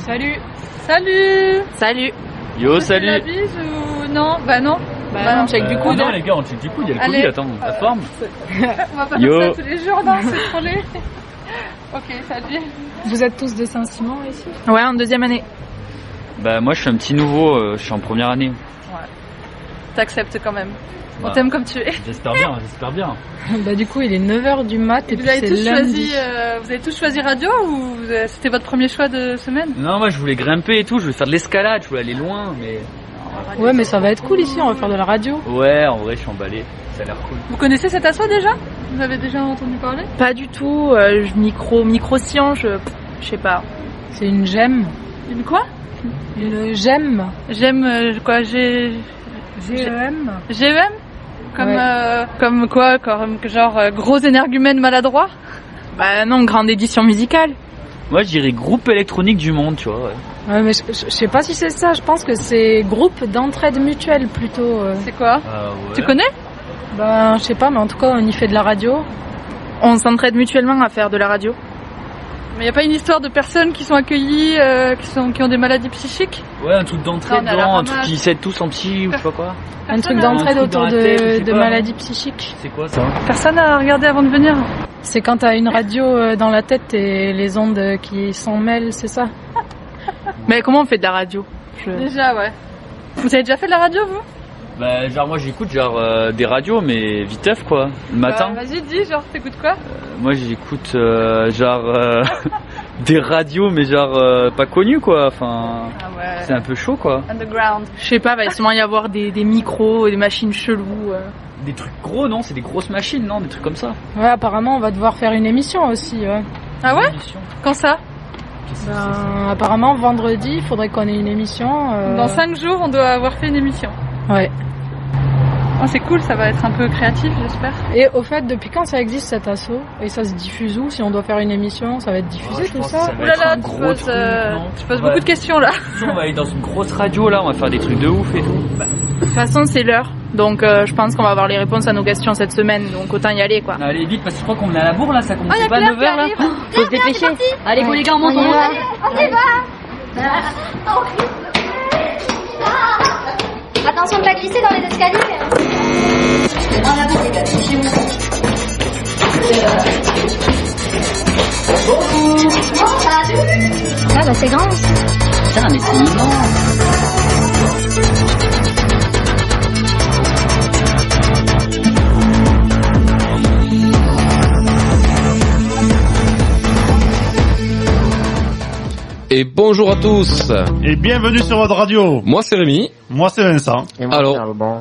Salut. Salut. Salut. Yo, salut. La bise ou non? Bah non. Bah non, check du coude. Non les gars, on check du coude, il y a le Allez. Covid, attends, la forme. On va pas Yo. faire ça tous les jours, non, c'est trop laid. Ok, salut. Vous êtes tous de Saint-Simon ici? Ouais, en deuxième année. Bah moi je suis un petit nouveau, je suis en première année. T'acceptes quand même. Bah, On t'aime comme tu es. J'espère bien, j'espère bien. Bah du coup il est 9h du mat et Vous puis avez, c'est tous lundi. vous avez tous choisi radio ou c'était votre premier choix de semaine? Non, moi je voulais grimper et tout, je voulais faire de l'escalade, je voulais aller loin, mais... Ouais mais ça va être cool ici, on va faire de la radio. Ouais, en vrai je suis emballé, ça a l'air cool. Vous connaissez cet asso déjà? Vous avez déjà entendu parler? Pas du tout. Micro-science, je sais pas. C'est une gemme. Une quoi? Une gemme. J'aime quoi? GEM. GEM? Comme, Ouais. Comme quoi? Comme genre gros énergumène maladroit? Bah non, grande édition musicale. Moi je dirais groupe électronique du monde, tu vois. Ouais. Ouais mais je sais pas si c'est ça, je pense que c'est groupe d'entraide mutuelle plutôt. C'est quoi? Ah ouais. Tu connais? Ben je sais pas mais en tout cas on y fait de la radio. On s'entraide mutuellement à faire de la radio. Mais y a pas une histoire de personnes qui sont accueillies, qui ont des maladies psychiques? Ouais, un truc d'entraide, Non, on a la un truc ramasse. qui s'aide tous en petit ou je sais pas quoi. Un truc Personne d'entraide un truc autour dans la tête, je sais de pas, maladies psychiques. C'est quoi ça? Personne n'a regardé avant de venir. C'est quand t'as une radio dans la tête et les ondes qui s'en mêlent, c'est ça? Mais comment on fait de la radio? Déjà, ouais. Vous avez déjà fait de la radio, vous? Bah genre moi j'écoute genre des radios mais viteuf quoi, le matin. Bah, vas-y, dis, genre, t'écoutes quoi? Moi j'écoute des radios mais genre pas connues quoi, enfin Ah ouais. c'est un peu chaud quoi. Underground. Je sais pas, va sûrement y avoir des micros, des machines cheloues. Des trucs gros non, c'est des grosses machines non, des trucs comme ça. Ouais apparemment on va devoir faire une émission aussi. Ouais. Ah ouais? Émission. Quand ça? Qu'est-ce que c'est, ça Ben, apparemment vendredi il faudrait qu'on ait une émission. Dans 5 jours, on doit avoir fait une émission. Ouais. Oh, c'est cool, ça va être un peu créatif, j'espère. Et au fait depuis quand ça existe cet asso? Et ça se diffuse où? Si on doit faire une émission ça va être diffusé Je tout pense ça? que ça va Ouh là être là, un gros truc, non tu poses Ouais. beaucoup de questions là. On va aller dans une grosse radio là, on va faire des trucs de ouf et tout. De toute façon, c'est l'heure. Donc je pense qu'on va avoir les réponses à nos questions cette semaine. Donc autant y aller, quoi. Allez vite parce que je crois qu'on est à la bourre là, ça commence y a pas à Claire 9h qui là. arrive. Faut se dépêcher. Allez, bon les gars, on monte, on monte. Attention de pas glisser dans les escaliers. En avant, les gars, chez vous. Ah bah c'est grand. Putain mais c'est immense. Et bonjour à tous. Et bienvenue sur votre radio. Moi c'est Rémi. Moi c'est Vincent. Et moi, Alors. Charles, bon.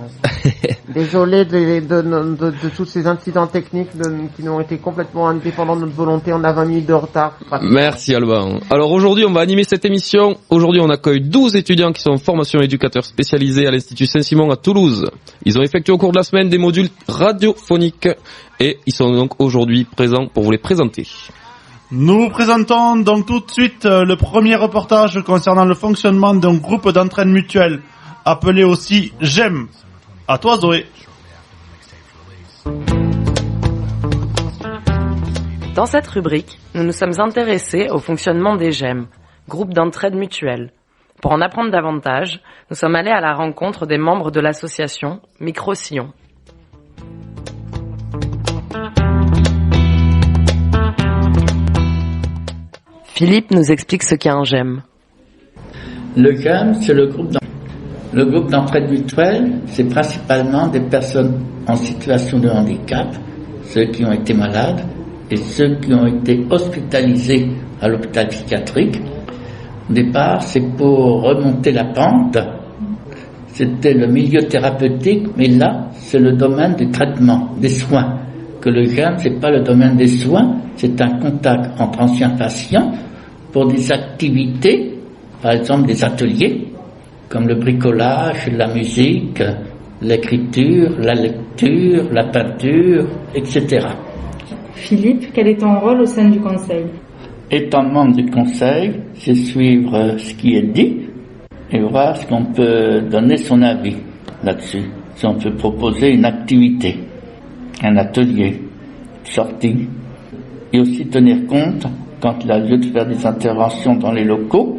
Désolé de tous ces incidents techniques qui n'ont été complètement indépendants de notre volonté. On a 20 minutes de retard. Merci Alban. Alors aujourd'hui on va animer cette émission. Aujourd'hui on accueille 12 étudiants qui sont en formation éducateurs spécialisés à l'Institut Saint-Simon à Toulouse. Ils ont effectué au cours de la semaine des modules radiophoniques et ils sont donc aujourd'hui présents pour vous les présenter. Nous vous présentons donc tout de suite le premier reportage concernant le fonctionnement d'un groupe d'entraide mutuelle, appelé aussi GEM. À toi Zoé. Dans cette rubrique, nous nous sommes intéressés au fonctionnement des GEM, groupes d'entraide mutuelle. Pour en apprendre davantage, nous sommes allés à la rencontre des membres de l'association Micro-Sillon. Philippe nous explique ce qu'est un GEM. Le GEM, c'est le groupe d'entraide mutuelle, c'est principalement des personnes en situation de handicap, ceux qui ont été malades et ceux qui ont été hospitalisés à l'hôpital psychiatrique. Au départ, c'est pour remonter la pente. C'était le milieu thérapeutique, mais là, c'est le domaine du traitement, des soins. Que le GEM, c'est pas le domaine des soins, c'est un contact entre anciens patients pour des activités, par exemple des ateliers, comme le bricolage, la musique, l'écriture, la lecture, la peinture, etc. Philippe, quel est ton rôle au sein du conseil? Étant membre du conseil, c'est suivre ce qui est dit et voir ce qu'on peut donner son avis là-dessus. Si on peut proposer une activité, un atelier, une sortie, et aussi tenir compte, quand il a lieu de faire des interventions dans les locaux,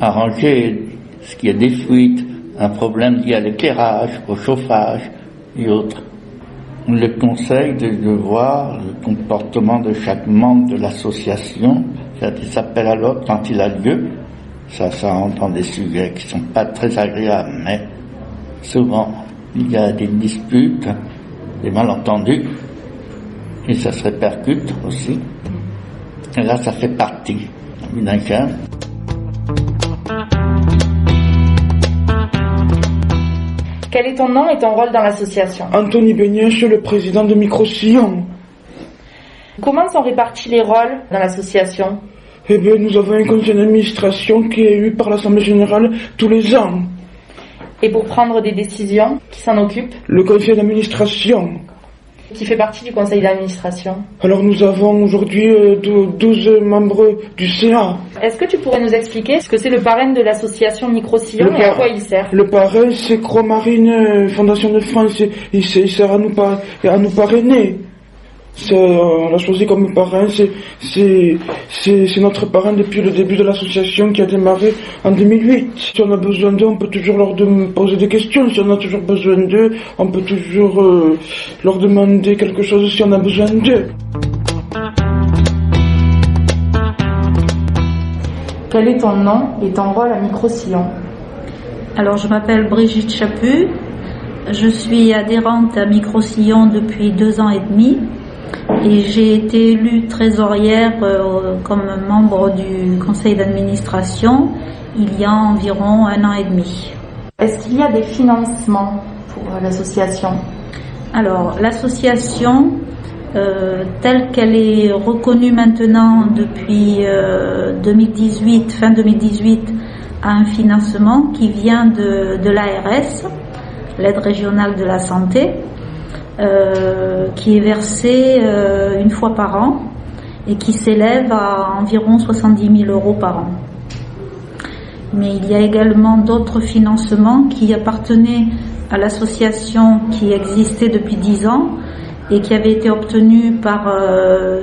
arranger ce qui est des fuites, un problème lié à l'éclairage, au chauffage et autres. On les conseille de voir le comportement de chaque membre de l'association, faire des appels à l'ordre quand il a lieu. Ça rentre dans des sujets qui sont pas très agréables, mais souvent il y a des disputes, des malentendus, et ça se répercute aussi. Et là, ça fait partie d'un cas. Quel est ton nom et ton rôle dans l'association? Anthony Beignet, je suis le président de Microsillon. Comment sont répartis les rôles dans l'association? Eh bien, nous avons un conseil d'administration qui est élu par l'Assemblée Générale tous les ans. Et pour prendre des décisions, qui s'en occupe? Le conseil d'administration. Qui fait partie du conseil d'administration? Alors nous avons aujourd'hui 12 membres du CA. Est-ce que tu pourrais nous expliquer ce que c'est le parrain de l'association Microsillon et à quoi il sert? Le parrain, c'est Croix-Marine Fondation de France. Il sert à nous parrainer. On l'a choisi comme parrain, c'est notre parrain depuis le début de l'association qui a démarré en 2008. Si on a besoin d'eux, on peut toujours leur poser des questions. Si on a toujours besoin d'eux, on peut toujours leur demander quelque chose si on a besoin d'eux. Quel est ton nom et ton rôle à Microsillon? Alors, je m'appelle Brigitte Chaput. Je suis adhérente à Microsillon depuis 2 ans et demi. Et j'ai été élue trésorière comme membre du conseil d'administration il y a environ 1 an et demi. Est-ce qu'il y a des financements pour l'association? Alors, l'association, telle qu'elle est reconnue maintenant depuis 2018, fin 2018, a un financement qui vient de l'ARS, l'aide régionale de la santé, qui est versé 1 fois par an et qui s'élève à environ 70 000 € par an. Mais il y a également d'autres financements qui appartenaient à l'association qui existait depuis 10 ans et qui avaient été obtenus par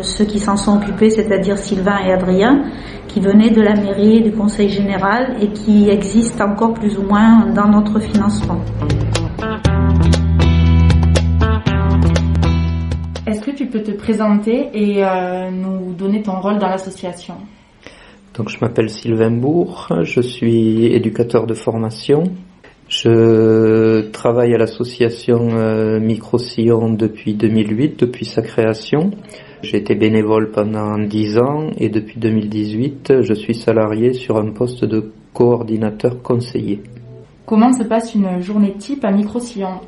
ceux qui s'en sont occupés, c'est-à-dire Sylvain et Adrien, qui venaient de la mairie et du conseil général et qui existent encore plus ou moins dans notre financement. Est-ce que tu peux te présenter et nous donner ton rôle dans l'association? Donc, je m'appelle Sylvain Bourg, je suis éducateur de formation. Je travaille à l'association Microsillon depuis 2008, depuis sa création. J'ai été bénévole pendant 10 ans et depuis 2018, je suis salarié sur un poste de coordinateur conseiller. Comment se passe une journée type à Microsillon?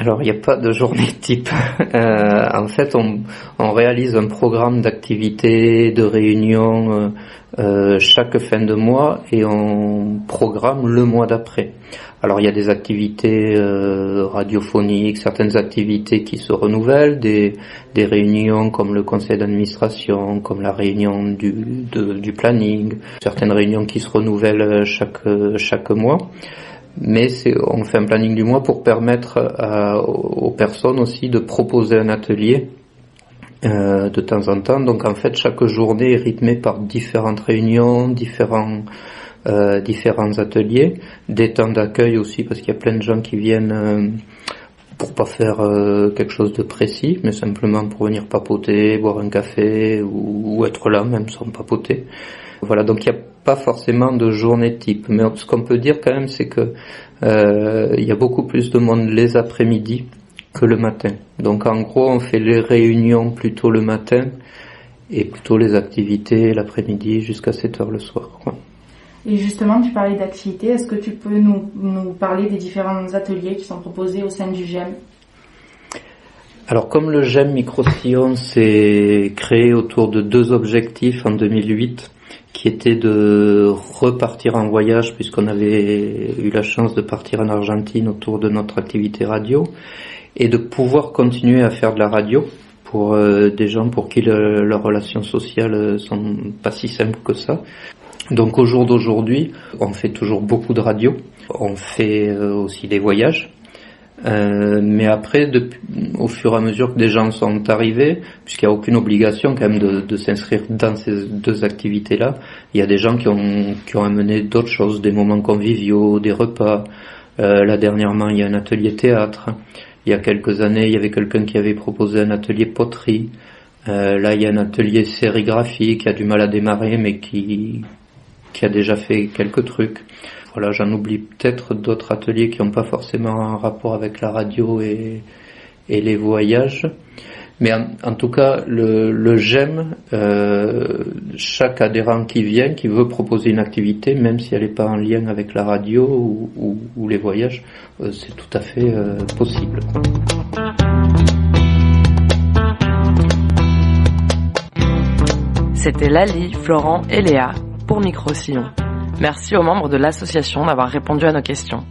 Alors, il n'y a pas de journée type. En fait, on réalise un programme d'activités, de réunions chaque fin de mois et on programme le mois d'après. Alors, il y a des activités radiophoniques, certaines activités qui se renouvellent, des réunions comme le conseil d'administration, comme la réunion du planning, certaines réunions qui se renouvellent chaque mois. Mais on fait un planning du mois pour permettre aux personnes aussi de proposer un atelier de temps en temps. Donc en fait, chaque journée est rythmée par différentes réunions, différents ateliers, des temps d'accueil aussi, parce qu'il y a plein de gens qui viennent pour pas faire quelque chose de précis, mais simplement pour venir papoter, boire un café ou être là même sans papoter. Voilà, donc il n'y a pas forcément de journée type, mais ce qu'on peut dire quand même, c'est que il y a beaucoup plus de monde les après-midi que le matin. Donc en gros, on fait les réunions plutôt le matin et plutôt les activités l'après-midi jusqu'à 7h le soir, quoi. Et justement, tu parlais d'activités, est-ce que tu peux nous parler des différents ateliers qui sont proposés au sein du GEM? Alors comme le GEM Microsillon s'est créé autour de 2 objectifs en 2008, qui était de repartir en voyage puisqu'on avait eu la chance de partir en Argentine autour de notre activité radio et de pouvoir continuer à faire de la radio pour des gens pour qui leurs relations sociales sont pas si simples que ça. Donc au jour d'aujourd'hui, on fait toujours beaucoup de radio, on fait aussi des voyages. Mais après, au fur et à mesure que des gens sont arrivés, puisqu'il n'y a aucune obligation quand même de s'inscrire dans ces deux activités-là, il y a des gens qui ont amené d'autres choses, des moments conviviaux, des repas. Là dernièrement, il y a un atelier théâtre. Il y a quelques années, il y avait quelqu'un qui avait proposé un atelier poterie. Là, il y a un atelier sérigraphie qui a du mal à démarrer, mais qui a déjà fait quelques trucs. Voilà, j'en oublie peut-être d'autres ateliers qui n'ont pas forcément un rapport avec la radio et les voyages. Mais en tout cas, le GEM, chaque adhérent qui vient, qui veut proposer une activité, même si elle n'est pas en lien avec la radio ou les voyages, c'est tout à fait possible. C'était Lali, Florent et Léa pour Micro-Sillon. Merci aux membres de l'association d'avoir répondu à nos questions.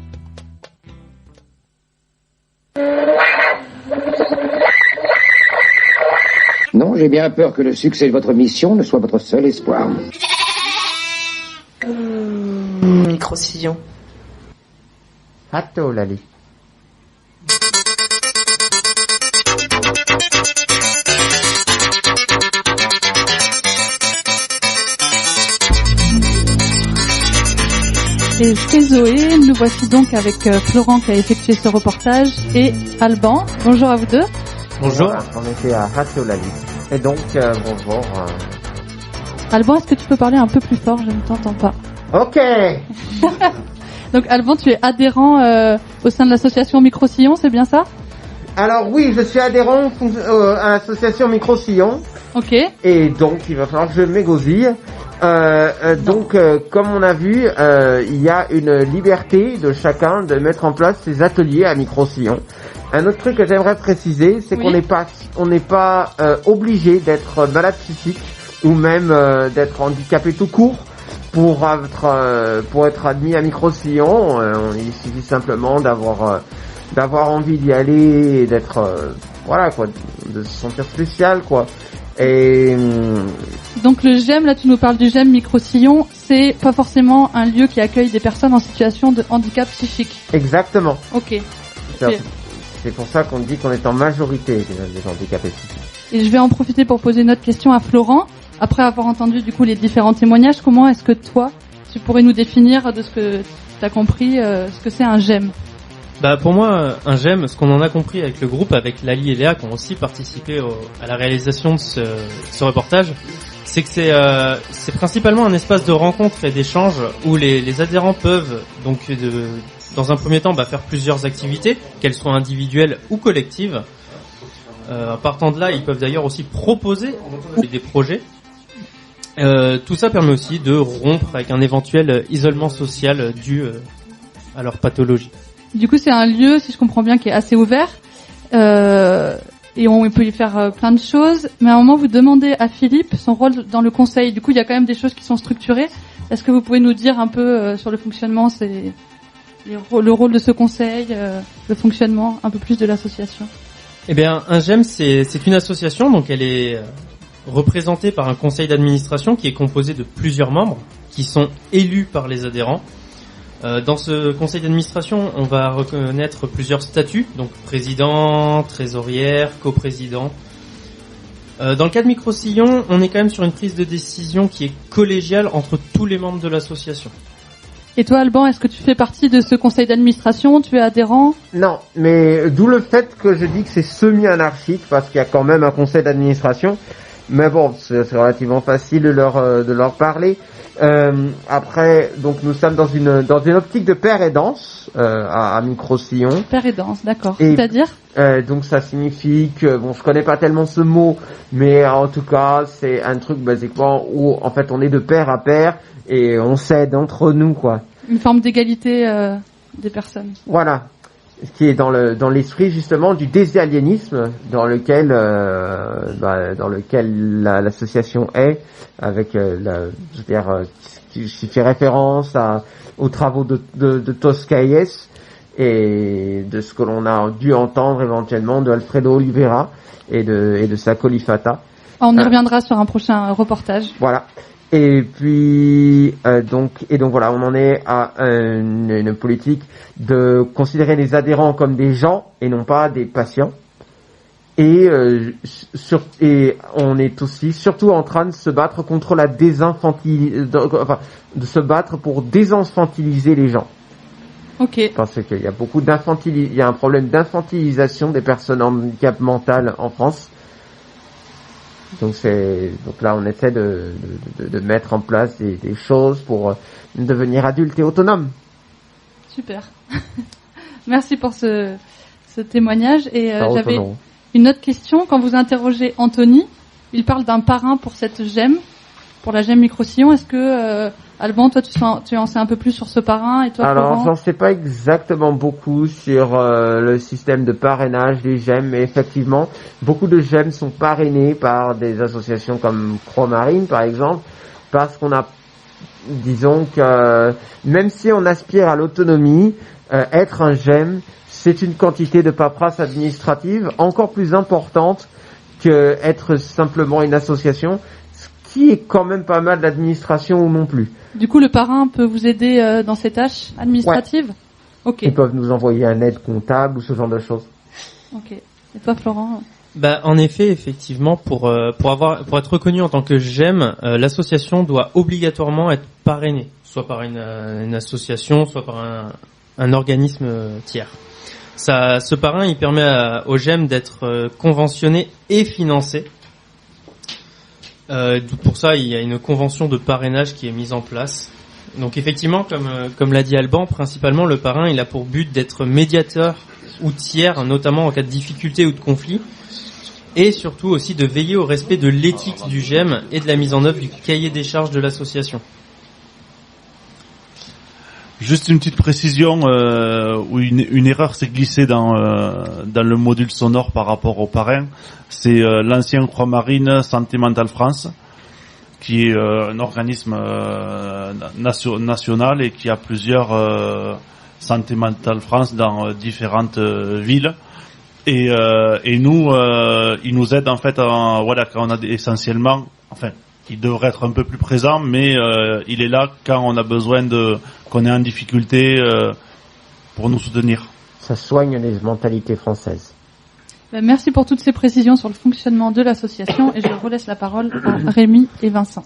Non, j'ai bien peur que le succès de votre mission ne soit votre seul espoir. Micro-Sillon. Atto, Lali. Et c'est Zoé, nous voici donc avec Florent qui a effectué ce reportage et Alban. Bonjour à vous deux. Bonjour. Voilà, on était à Atto, Lali. Et donc, bonjour. Alban, est-ce que tu peux parler un peu plus fort? Je ne t'entends pas. Ok. Donc Alban, tu es adhérent au sein de l'association Micro-Sillon, c'est bien ça? Alors oui, je suis adhérent à l'association Micro-Sillon. Ok. Et donc, il va falloir que je m'égosille. Donc, comme on a vu, il y a une liberté de chacun de mettre en place ses ateliers à Micro-Sillon. Un autre truc que j'aimerais préciser, c'est qu'on n'est pas obligé d'être malade psychique ou même d'être handicapé tout court pour être admis à Micro-Sillon. Il suffit simplement d'avoir envie d'y aller et d'être voilà quoi, de se sentir spécial quoi. Et donc le GEM, là tu nous parles du GEM Micro-Sillon, c'est pas forcément un lieu qui accueille des personnes en situation de handicap psychique. Exactement. Ok. C'est pour ça qu'on dit qu'on est en majorité des handicapés psychiques. Et je vais en profiter pour poser une autre question à Florent. Après avoir entendu du coup les différents témoignages, comment est-ce que toi, tu pourrais nous définir de ce que tu as compris, ce que c'est un GEM? Pour moi, un GEM, ce qu'on en a compris avec le groupe, avec Lali et Léa qui ont aussi participé à la réalisation de ce reportage, c'est que c'est principalement un espace de rencontre et d'échange où les adhérents peuvent donc dans un premier temps faire plusieurs activités, qu'elles soient individuelles ou collectives. Partant de là, ils peuvent d'ailleurs aussi proposer des projets. Tout ça permet aussi de rompre avec un éventuel isolement social dû à leur pathologie. Du coup, c'est un lieu, si je comprends bien, qui est assez ouvert et on peut y faire plein de choses. Mais à un moment, vous demandez à Philippe son rôle dans le conseil. Du coup, il y a quand même des choses qui sont structurées. Est-ce que vous pouvez nous dire un peu sur le fonctionnement, le rôle de ce conseil, le fonctionnement un peu plus de l'association? Eh bien, un GEM, c'est une association, donc elle est représentée par un conseil d'administration qui est composé de plusieurs membres qui sont élus par les adhérents. Dans ce conseil d'administration, on va reconnaître plusieurs statuts, donc président, trésorière, coprésident. Dans le cas de Micro-Sillon, on est quand même sur une prise de décision qui est collégiale entre tous les membres de l'association. Et toi, Alban, est-ce que tu fais partie de ce conseil d'administration? Tu es adhérent? Non, mais d'où le fait que je dis que c'est semi-anarchique, parce qu'il y a quand même un conseil d'administration. Mais bon, c'est relativement facile de leur parler. Après, donc nous sommes dans une optique de paire et danse à Micro-Sillon. Paire et danse, d'accord. C'est-à-dire donc ça signifie que je connais pas tellement ce mot, mais en tout cas c'est un truc basiquement où en fait on est de pair à pair et on s'aide entre nous quoi. Une forme d'égalité des personnes. Voilà. Ce qui est dans l'esprit justement du désaliénisme dans lequel l'association est avec qui fait référence aux travaux de Toscaïes et de ce que l'on a dû entendre éventuellement de Alfredo Oliveira et de Sacco Li Fata. On y reviendra sur un prochain reportage. Voilà. Et puis donc voilà, on en est à une politique de considérer les adhérents comme des gens et non pas des patients. Et on est aussi surtout en train de se battre contre la de se battre pour désenfantiliser les gens. Ok. Parce qu'il y a beaucoup il y a un problème d'infantilisation des personnes en handicap mental en France. Donc là on essaie de mettre en place des choses pour devenir adulte et autonome. Super. Merci pour ce témoignage. Et j'avais une autre question. Quand vous interrogez Anthony, il parle d'un parrain pour cette GEM, pour la GEM Micro-Sillon. Est-ce que Alban, toi tu en sais un peu plus sur ce parrain, et toi Alors Florent? j'en sais pas exactement beaucoup sur le système de parrainage des GEM, mais effectivement beaucoup de GEM sont parrainés par des associations comme Croix-Marine par exemple, parce qu'on a, disons que même si on aspire à l'autonomie, être un GEM, c'est une quantité de paperasse administrative encore plus importante que être simplement une association, ce qui est quand même pas mal d'administration ou non plus. Du coup, le parrain peut vous aider dans ces tâches administratives? Ouais. Ok. Ils peuvent nous envoyer un aide comptable ou ce genre de choses. Ok. Et toi, Florent? En effet, effectivement, pour être reconnu en tant que GEM, l'association doit obligatoirement être parrainée, soit par une association, soit par un organisme tiers. Ce parrain, il permet au GEM d'être conventionné et financé. Pour ça, il y a une convention de parrainage qui est mise en place. Donc effectivement, comme l'a dit Alban, principalement le parrain, il a pour but d'être médiateur ou tiers, notamment en cas de difficulté ou de conflit, et surtout aussi de veiller au respect de l'éthique du GEM et de la mise en œuvre du cahier des charges de l'association. Juste une petite précision, où une erreur s'est glissée dans le module sonore par rapport au parrain. C'est l'ancien Croix-Marine Santé Mentale France, qui est un organisme national et qui a plusieurs Santé Mentale France dans différentes villes. Et nous, il nous aide en fait, quand on a essentiellement, il devrait être un peu plus présent, mais il est là quand on a besoin qu'on est en difficulté pour nous soutenir. Ça soigne les mentalités françaises. Merci pour toutes ces précisions sur le fonctionnement de l'association, et je relaisse la parole à Rémi et Vincent.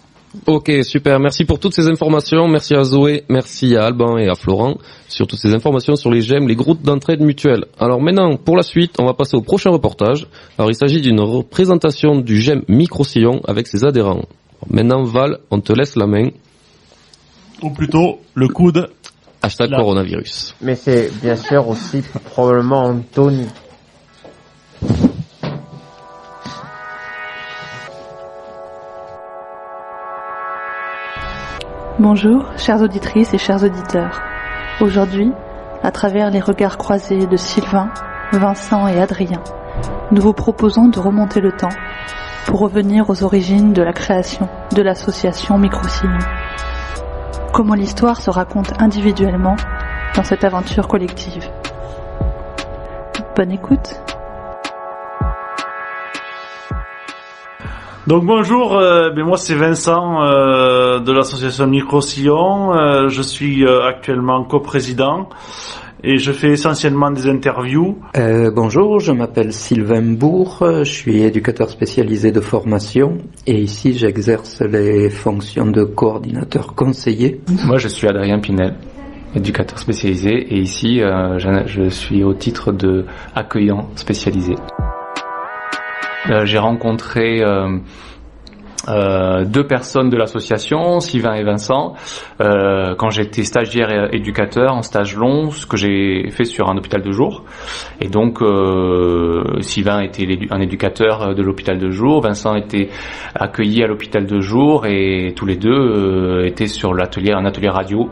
Ok, super. Merci pour toutes ces informations. Merci à Zoé, merci à Alban et à Florent sur toutes ces informations sur les GEM, les groupes d'entraide mutuelle. Alors maintenant, pour la suite, on va passer au prochain reportage. Alors il s'agit d'une représentation du GEM Micro-Sillon avec ses adhérents. Maintenant, Val, on te laisse la main. Ou plutôt, le coude. #coronavirus. Mais c'est bien sûr aussi probablement Anthony. Bonjour, chères auditrices et chers auditeurs. Aujourd'hui, à travers les regards croisés de Sylvain, Vincent et Adrien, nous vous proposons de remonter le temps pour revenir aux origines de la création de l'association Micro-Sillon. Comment l'histoire se raconte individuellement dans cette aventure collective. Bonne écoute. Donc bonjour, moi c'est Vincent de l'association Micro-Sillon. Je suis actuellement coprésident et je fais essentiellement des interviews. Bonjour, je m'appelle Sylvain Bourg, je suis éducateur spécialisé de formation et ici j'exerce les fonctions de coordinateur conseiller. Moi je suis Adrien Pinel, éducateur spécialisé et ici je suis au titre de accueillant spécialisé. J'ai rencontré deux personnes de l'association, Sylvain et Vincent, quand j'étais stagiaire éducateur en stage long, ce que j'ai fait sur un hôpital de jour. Et donc Sylvain était un éducateur de l'hôpital de jour, Vincent était accueilli à l'hôpital de jour et tous les deux étaient sur un atelier radio.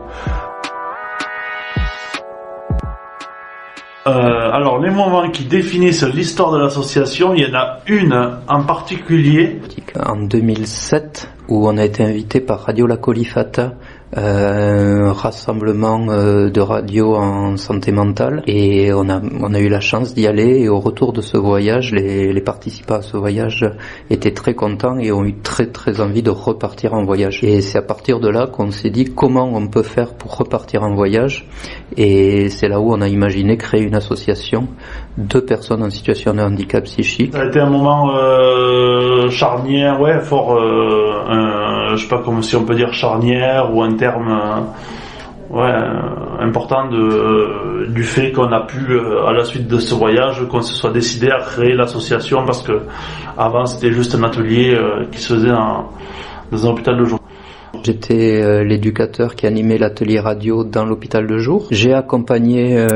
Alors les moments qui définissent l'histoire de l'association, il y en a une en particulier. En 2007, où on a été invité par Radio La Colifata, un rassemblement de radio en santé mentale, et on a eu la chance d'y aller, et au retour de ce voyage, les participants à ce voyage étaient très contents et ont eu très très envie de repartir en voyage. Et c'est à partir de là qu'on s'est dit comment on peut faire pour repartir en voyage, et c'est là où on a imaginé créer une association de personnes en situation de handicap psychique. Ça a été un moment charnière, ouais, fort, je sais pas si on peut dire charnière ou un terme important du fait qu'on a pu, à la suite de ce voyage, qu'on se soit décidé à créer l'association, parce que avant c'était juste un atelier qui se faisait dans un hôpital de jour. J'étais l'éducateur qui animait l'atelier radio dans l'hôpital de jour. J'ai accompagné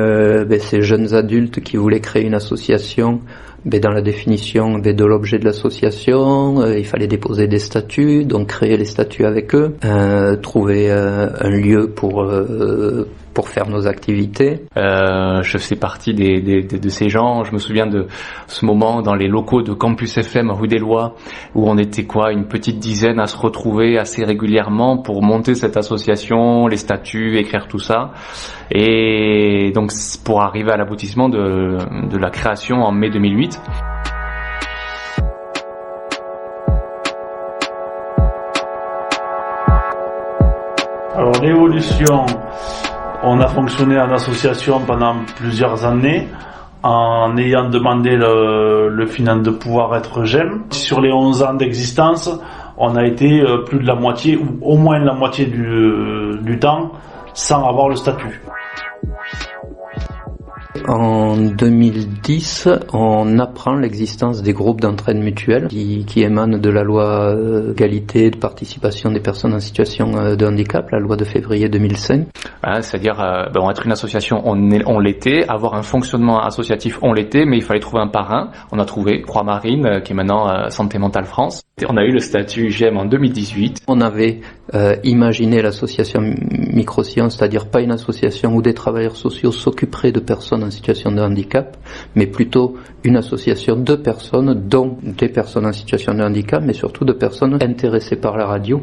ces jeunes adultes qui voulaient créer une association. Dans la définition de l'objet de l'association, il fallait déposer des statuts, donc créer les statuts avec eux, trouver un lieu pour faire nos activités. Je fais partie de ces gens. Je me souviens de ce moment dans les locaux de Campus FM rue des Lois, où on était une petite dizaine à se retrouver assez régulièrement pour monter cette association, les statuts, écrire tout ça. Et donc pour arriver à l'aboutissement de la création en mai 2008. Alors l'évolution, on a fonctionné en association pendant plusieurs années en ayant demandé le financement de pouvoir être GEM. Sur les 11 ans d'existence, on a été plus de la moitié, ou au moins la moitié du temps, sans avoir le statut. En 2010, on apprend l'existence des groupes d'entraide mutuelle qui émanent de la loi égalité de participation des personnes en situation de handicap, la loi de février 2005. C'est-à-dire, être une association, on l'était, avoir un fonctionnement associatif, on l'était, mais il fallait trouver un parrain. On a trouvé Croix-Marine, qui est maintenant Santé Mentale France. On a eu le statut GEM en 2018. On avait imaginé l'association Microsillon, c'est-à-dire pas une association où des travailleurs sociaux s'occuperaient de personnes en situation de handicap, mais plutôt une association de personnes, dont des personnes en situation de handicap, mais surtout de personnes intéressées par la radio.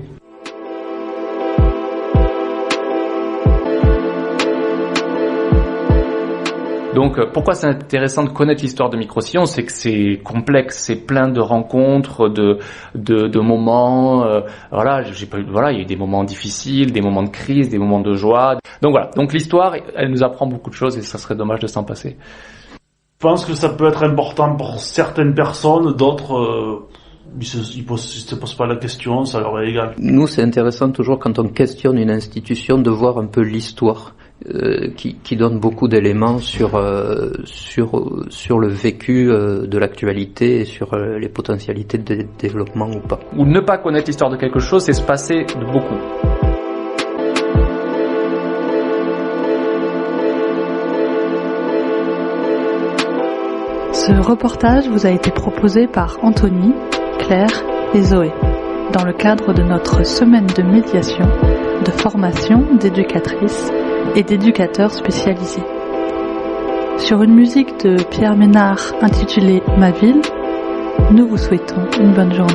Donc pourquoi c'est intéressant de connaître l'histoire de Microsillon, c'est que c'est complexe, c'est plein de rencontres, de moments, il y a eu des moments difficiles, des moments de crise, des moments de joie. Donc voilà, donc l'histoire, elle nous apprend beaucoup de choses et ça serait dommage de s'en passer. Je pense que ça peut être important pour certaines personnes, d'autres ils se posent pas la question, ça leur est égal. Nous, c'est intéressant toujours quand on questionne une institution de voir un peu l'histoire. Qui donne beaucoup d'éléments sur le vécu de l'actualité et sur les potentialités de développement ou pas. Ou ne pas connaître l'histoire de quelque chose, c'est se passer de beaucoup. Ce reportage vous a été proposé par Anthony, Claire et Zoé dans le cadre de notre semaine de médiation, de formation d'éducatrices et d'éducateurs spécialisés. Sur une musique de Pierre Ménard intitulée Ma ville, nous vous souhaitons une bonne journée.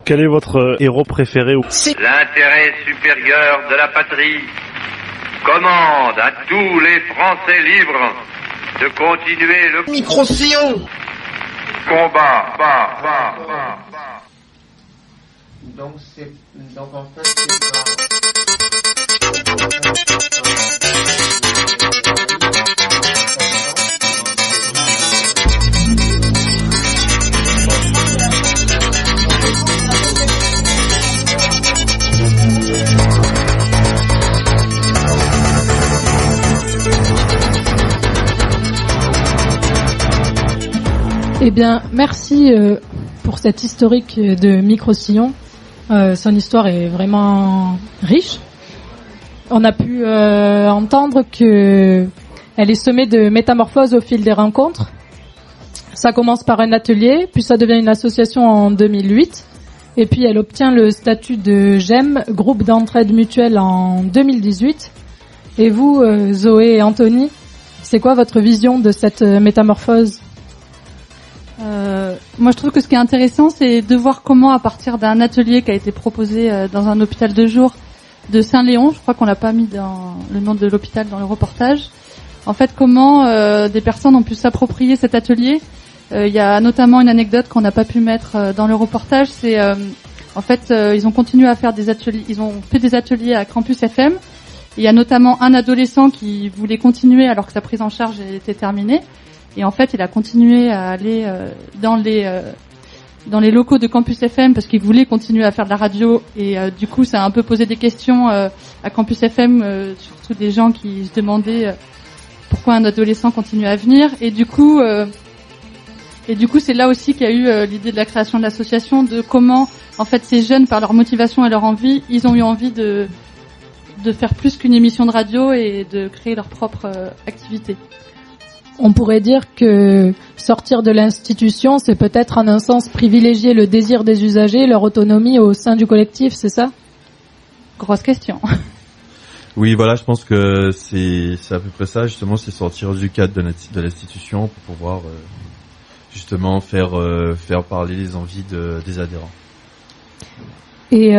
Quel est votre héros préféré? L'intérêt supérieur de la patrie commande à tous les Français libres de continuer le Microsillon. Combat. Donc en fait c'est pas... Eh bien, merci pour cette historique de Microsillon. Son histoire est vraiment riche. On a pu entendre que elle est semée de métamorphoses au fil des rencontres. Ça commence par un atelier, puis ça devient une association en 2008, et puis elle obtient le statut de GEM, groupe d'entraide mutuelle, en 2018. Et vous, Zoé et Anthony, C'est quoi votre vision de cette métamorphose ? Moi, je trouve que ce qui est intéressant, c'est de voir comment, à partir d'un atelier qui a été proposé dans un hôpital de jour de Saint-Léon, je crois qu'on l'a pas mis dans le nom de l'hôpital dans le reportage, en fait, comment des personnes ont pu s'approprier cet atelier. Il y a notamment une anecdote qu'on n'a pas pu mettre dans le reportage, c'est en fait, ils ont continué à faire des ateliers, ils ont fait des ateliers à Campus FM. Il y a notamment un adolescent qui voulait continuer alors que sa prise en charge était terminée. Et en fait, il a continué à aller dans les locaux de Campus FM parce qu'il voulait continuer à faire de la radio. Et du coup, ça a un peu posé des questions à Campus FM, surtout des gens qui se demandaient pourquoi un adolescent continuait à venir. Et du coup, c'est là aussi qu'il y a eu l'idée de la création de l'association, de comment, en fait, ces jeunes, par leur motivation et leur envie, ils ont eu envie de faire plus qu'une émission de radio et de créer leur propre activité. On pourrait dire que sortir de l'institution, c'est peut-être en un sens privilégier le désir des usagers, leur autonomie au sein du collectif, c'est ça ? Grosse question. Oui, voilà, je pense que c'est à peu près ça, justement, c'est sortir du cadre de l'institution pour pouvoir justement faire parler les envies des adhérents. Et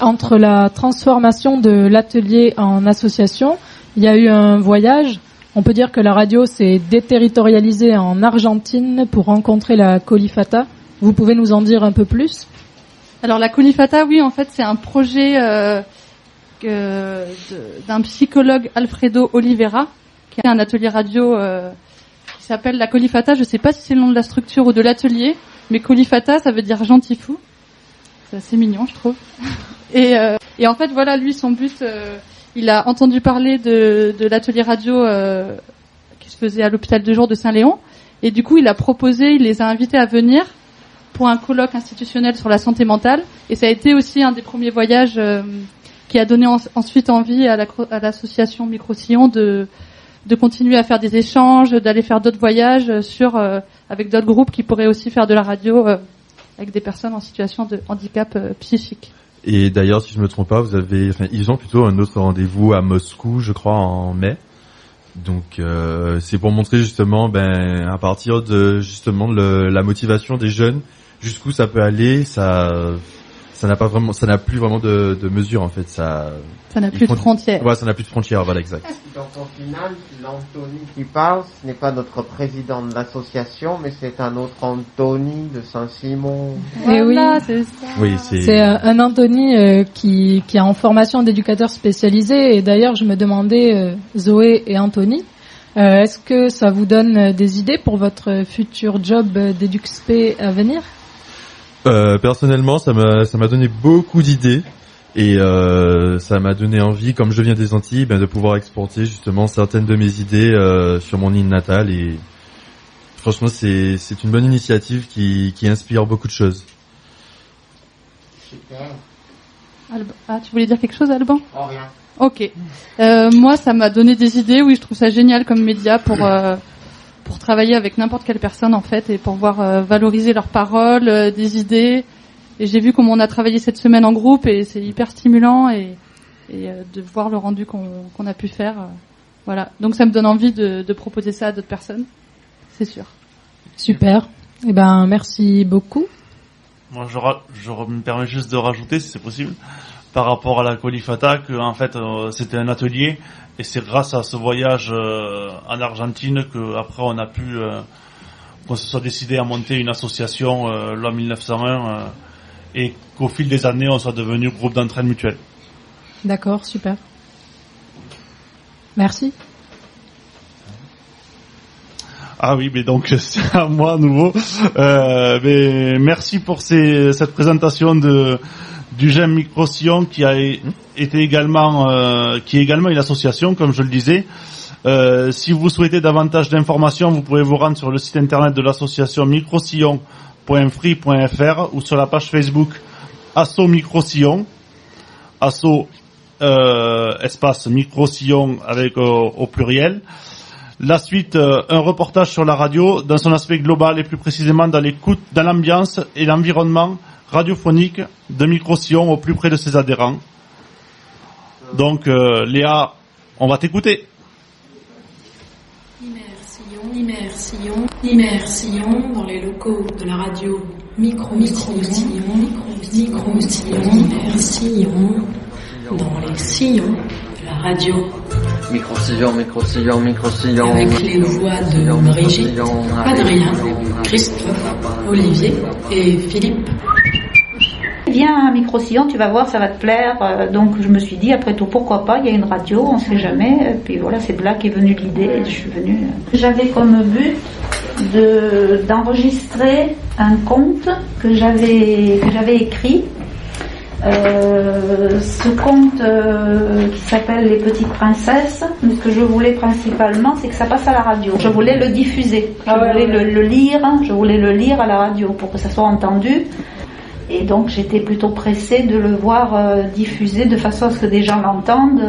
entre la transformation de l'atelier en association, il y a eu un voyage. On peut dire que la radio s'est déterritorialisée en Argentine pour rencontrer la Colifata. Vous pouvez nous en dire un peu plus ? Alors la Colifata, oui, en fait, c'est un projet d'un psychologue Alfredo Oliveira, qui a un atelier radio qui s'appelle la Colifata. Je ne sais pas si c'est le nom de la structure ou de l'atelier, mais Colifata, ça veut dire gentil fou. C'est assez mignon, je trouve. Et en fait, voilà, lui, son but, il a entendu parler de l'atelier radio qui se faisait à l'hôpital de jour de Saint-Léon, et du coup, il les a invités à venir pour un colloque institutionnel sur la santé mentale, et ça a été aussi un des premiers voyages qui a donné ensuite envie à l'association Micro-Sillon de continuer à faire des échanges, d'aller faire d'autres voyages avec d'autres groupes qui pourraient aussi faire de la radio avec des personnes en situation de handicap psychique. Et d'ailleurs, si je me trompe pas, ils ont plutôt un autre rendez-vous à Moscou, je crois, en mai. Donc, c'est pour montrer justement, à partir de justement la motivation des jeunes, jusqu'où ça peut aller. Ça n'a plus vraiment de mesure en fait. Ça n'a plus de frontières. Ouais, ça n'a plus de frontières, voilà, exact. Donc au final, l'Anthony qui parle, ce n'est pas notre président de l'association, mais c'est un autre Anthony de Saint-Simon. Voilà, c'est ça. Oui, c'est un Anthony qui est en formation d'éducateur spécialisé. Et d'ailleurs, je me demandais, Zoé et Anthony, est-ce que ça vous donne des idées pour votre futur job d'EduxP à venir ? Personnellement, ça m'a donné beaucoup d'idées et ça m'a donné envie, comme je viens des Antilles, de pouvoir exporter justement certaines de mes idées sur mon île natale, et franchement c'est une bonne initiative qui inspire beaucoup de choses. Super. Tu voulais dire quelque chose, Alban ? Oh, rien. Ok. Moi, ça m'a donné des idées. Oui, je trouve ça génial comme média pour travailler avec n'importe quelle personne en fait et pour voir valoriser leurs paroles, des idées. Et j'ai vu comment on a travaillé cette semaine en groupe et c'est hyper stimulant et de voir le rendu qu'on a pu faire. Voilà. Donc ça me donne envie de proposer ça à d'autres personnes. C'est sûr. Super. Eh ben merci beaucoup. Moi je me permets juste de rajouter, si c'est possible, par rapport à la Colifata, que en fait c'était un atelier. Et c'est grâce à ce voyage en Argentine que après on a pu qu'on se soit décidé à monter une association loi 1901 et qu'au fil des années on soit devenu groupe d'entraide mutuelle. D'accord, super. Merci. Ah oui, mais donc c'est à moi à nouveau. Mais merci pour cette présentation du GEM Micro-Sillon qui a été également qui est également une association, comme je le disais. Si vous souhaitez davantage d'informations, vous pouvez vous rendre sur le site internet de l'association microsillon.free.fr ou sur la page Facebook Asso Micro-Sillon, Asso espace Micro-Sillon avec au pluriel. La suite, un reportage sur la radio dans son aspect global et plus précisément dans l'écoute, dans l'ambiance et l'environnement radiophonique de Micro-Sillon au plus près de ses adhérents. Donc Léa, on va t'écouter. Immersion dans les locaux de la radio Micro-Sillon, dans les sillons de la radio. Micro-Sillon. Avec les voix de Brigitte, Adrien, Christophe, Olivier et Philippe. Viens à Micro-Sillon, tu vas voir, ça va te plaire. Donc je me suis dit, après tout, pourquoi pas, il y a une radio, on sait jamais. Et puis voilà, c'est de là qu'est venue l'idée et je suis venue. J'avais comme but d'enregistrer un conte que j'avais écrit. Ce conte qui s'appelle Les Petites Princesses, mais ce que je voulais principalement, c'est que ça passe à la radio. Je voulais le diffuser, je voulais le lire à la radio pour que ça soit entendu. Et donc j'étais plutôt pressée de le voir diffusé de façon à ce que des gens l'entendent,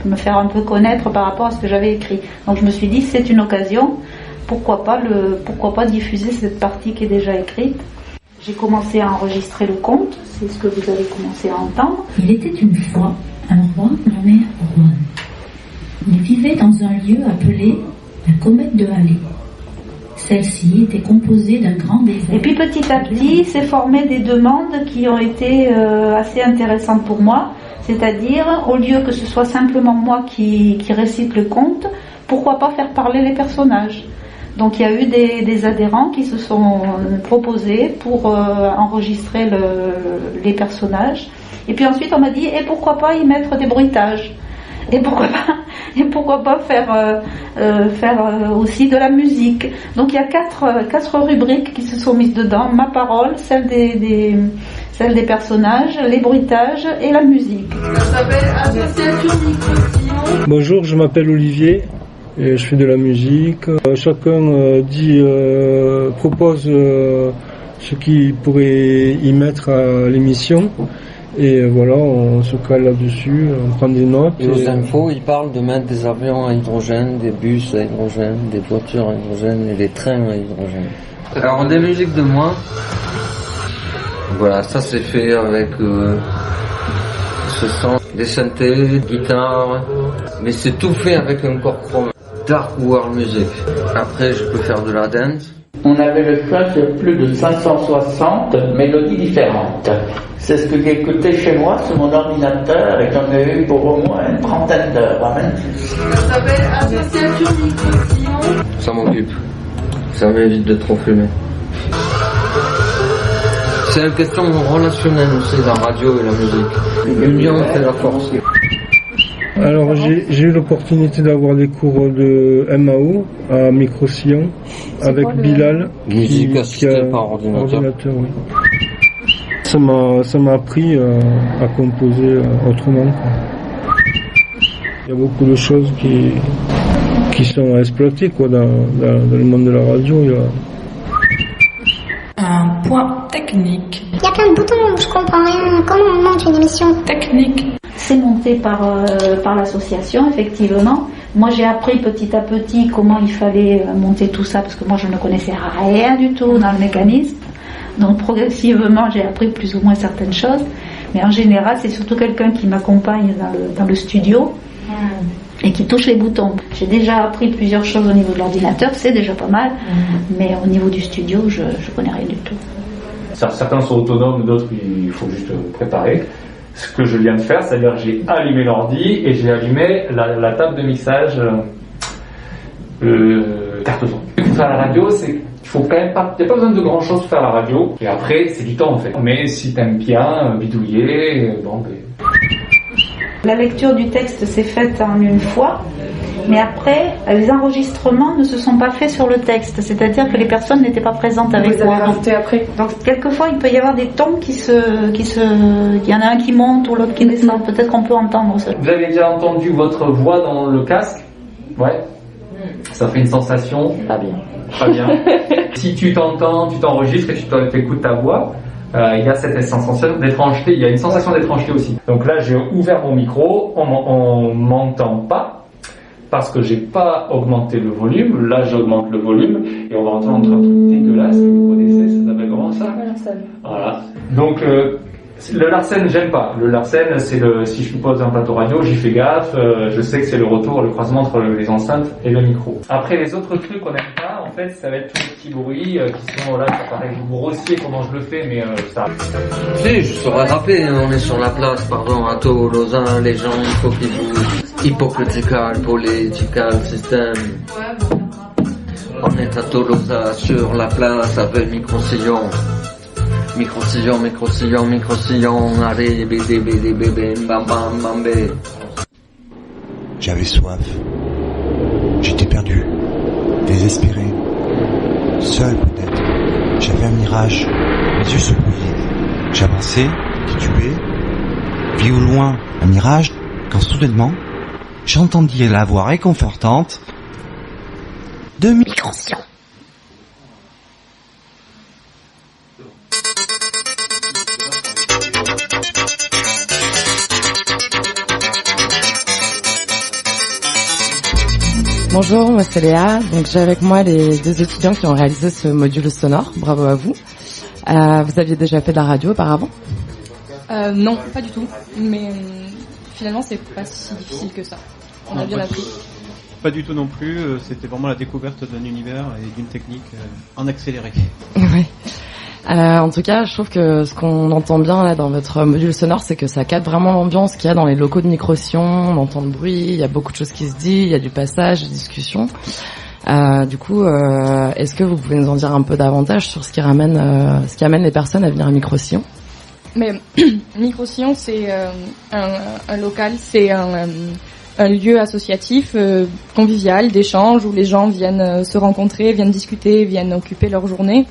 me faire un peu connaître par rapport à ce que j'avais écrit. Donc je me suis dit, c'est une occasion, pourquoi pas diffuser cette partie qui est déjà écrite. J'ai commencé à enregistrer le conte, c'est ce que vous avez commencé à entendre. Il était une fois un roi nommé Rohan. Il vivait dans un lieu appelé la comète de Halley. Celle-ci était composée d'un grand désert. Et puis petit à petit, s'est formé des demandes qui ont été assez intéressantes pour moi. C'est-à-dire, au lieu que ce soit simplement moi qui récite le conte, pourquoi pas faire parler les personnages ? Donc il y a eu des adhérents qui se sont proposés pour enregistrer les personnages. Et puis ensuite on m'a dit, et pourquoi pas y mettre des bruitages ? Et pourquoi pas faire aussi de la musique. Donc il y a quatre rubriques qui se sont mises dedans, ma parole, celle des personnages, les bruitages et la musique. Ça s'appelle Association Micro-Sillon. Bonjour, je m'appelle Olivier et je fais de la musique. Chacun propose ce qu'il pourrait y mettre à l'émission. Et voilà, on se cale là-dessus, on prend des notes. Et aux infos, ils parlent de mettre des avions à hydrogène, des bus à hydrogène, des voitures à hydrogène et des trains à hydrogène. Alors des musiques de moi, voilà, ça c'est fait avec ce son, des synthés, guitare, mais c'est tout fait avec un corps chrome. Dark World Music. Après, je peux faire de la dance. On avait le choix sur plus de 560 mélodies différentes. C'est ce que j'ai écouté chez moi sur mon ordinateur et j'en ai eu pour au moins une trentaine d'heures, même plus. Ça s'appelle Association Micro-Sillon. Ça m'occupe. Ça m'évite de trop fumer. C'est une question relationnelle aussi, la radio et la musique. L'union fait la force. Alors j'ai eu l'opportunité d'avoir des cours de MAO à Micro-Sillon avec Bilal qui a par ordinateur. Oui. Ça m'a appris à composer autrement, quoi. Il y a beaucoup de choses qui sont à exploiter, quoi, dans le monde de la radio. Un point technique. Il y a plein de boutons, je comprends rien. Comment on monte une émission technique? C'est monté par l'association, effectivement. Moi, j'ai appris petit à petit comment il fallait monter tout ça, parce que moi, je ne connaissais rien du tout dans le mécanisme. Donc, progressivement, j'ai appris plus ou moins certaines choses. Mais en général, c'est surtout quelqu'un qui m'accompagne dans le studio et qui touche les boutons. J'ai déjà appris plusieurs choses au niveau de l'ordinateur, c'est déjà pas mal. Mais au niveau du studio, je connais rien du tout. Certains sont autonomes, d'autres, il faut juste préparer. Ce que je viens de faire, c'est-à-dire que j'ai allumé l'ordi et j'ai allumé la table de mixage carte son. Pour faire la radio, il faut quand même pas, il n'y a pas besoin de grand chose pour faire la radio. Et après, c'est du temps en fait. Mais si t'aimes bien bidouiller, bon. La lecture du texte s'est faite en une fois. Mais après, les enregistrements ne se sont pas faits sur le texte, c'est-à-dire que les personnes n'étaient pas présentes avec moi. Donc quelquefois, il peut y avoir des tons il y en a un qui monte ou l'autre qui descend. Peut-être qu'on peut entendre ça. Vous avez déjà entendu votre voix dans le casque? Ouais. Ça fait une sensation. Pas bien. Pas bien. Si tu t'entends, tu t'enregistres et tu écoutes ta voix, il y a cette sensation d'étrangeté. Il y a une sensation d'étrangeté aussi. Donc là, j'ai ouvert mon micro, on m'entend pas. Parce que j'ai pas augmenté le volume, là j'augmente le volume et on va entendre un truc dégueulasse. Vous connaissez, ça s'appelle comment ça? Voilà. Donc le Larsen, j'aime pas. Le Larsen, c'est si je me pose un plateau radio, j'y fais gaffe, je sais que c'est le retour, le croisement entre les enceintes et le micro. Après, les autres trucs qu'on n'aime pas, en fait, ça va être tous les petits bruits qui sont, là, ça paraît grossier comment je le fais, mais ça... Si, je saurais rappeler, on est sur la place, pardon, à Toulouse, les gens, il faut qu'ils bougent. Hypocritical, political system. On est à Toulouse, sur la place, avec micro-sillon. Micro-sillon, micro-sillon, micro-sillon, allez, bébé, bébé, bébé, bam, bam, bam, bé. J'avais soif. J'étais perdu. Désespéré. Seul, peut-être. J'avais un mirage. Mes yeux se brouillaient. J'avançais, titubé. Vis au loin, un mirage, quand soudainement, j'entendis la voix réconfortante de Micro-sillon. Bonjour, moi c'est Léa. Donc j'ai avec moi les deux étudiants qui ont réalisé ce module sonore. Bravo à vous. Vous aviez déjà fait de la radio auparavant ? Non, pas du tout. Mais finalement c'est pas si difficile que ça. On a bien appris. Pas du tout non plus. C'était vraiment la découverte d'un univers et d'une technique en accéléré. Oui. En tout cas, je trouve que ce qu'on entend bien là dans votre module sonore, c'est que ça capte vraiment l'ambiance qu'il y a dans les locaux de Micro-sillon. On entend le bruit, il y a beaucoup de choses qui se disent, il y a du passage, des discussions. Du coup, est-ce que vous pouvez nous en dire un peu davantage sur ce qui amène les personnes à venir à Micro-sillon ? Mais Micro-sillon, c'est un local, c'est un lieu associatif, convivial, d'échange, où les gens viennent se rencontrer, viennent discuter, viennent occuper leur journée.